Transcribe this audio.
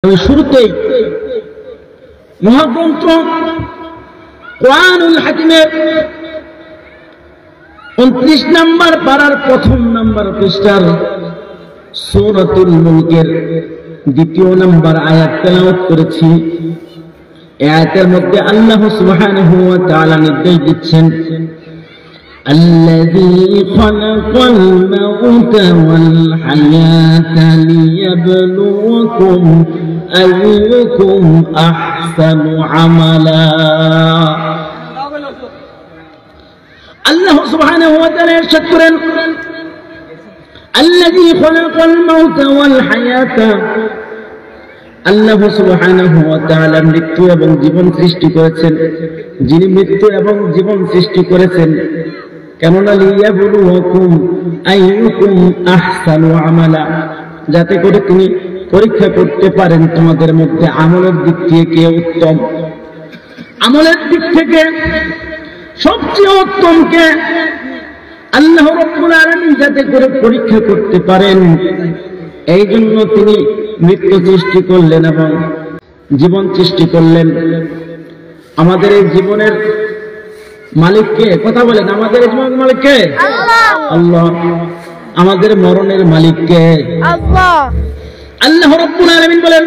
আমি শুরুতেই মহাগ্রন্থ কোরআনুল হাকিমের 29 নম্বর পারার প্রথম নম্বর পৃষ্ঠার সূরাতুল মুলকের 2 নম্বর আয়াত তেলাওয়াত করেছি। এই আয়াতের মধ্যে আল্লাহ সুবহানাহু ওয়া তাআলা নির্দেশ দিচ্ছেন, الذي خلق الموت والحياة ليبلوكم أيكم أحسن عملا। الله سبحانه وتعالى ارشاد করেন, الذي خلق الموت والحياة, আল্লাহ সুবহানাহু ওয়া তাআলা মৃত্যু এবং জীবন সৃষ্টি করেছেন। যিনি মৃত্যু এবং জীবন সৃষ্টি করেছেন কেননা লিয়াবলুকুম আইয়ুকুম আহসানু আমালা, যাতে করে তিনি পরীক্ষা করতে পারেন তোমাদের মধ্যে আমলের দিক থেকে কে উত্তম। আমলের দিক থেকে সবচেয়ে উত্তম কে আল্লাহ রাব্বুল আলামিন যাতে করে পরীক্ষা করতে পারেন, এই জন্য তিনি মৃত্যু সৃষ্টি করলেন এবং জীবন সৃষ্টি করলেন। আমাদের এই জীবনের মালিক কে? কথা বলেন, আমাদের এই জীবনের মালিক কে? আল্লাহ। আমাদের মরণের মালিক কে? আল্লাহ। আল্লাহ রাব্বুল আলামিন বলেন,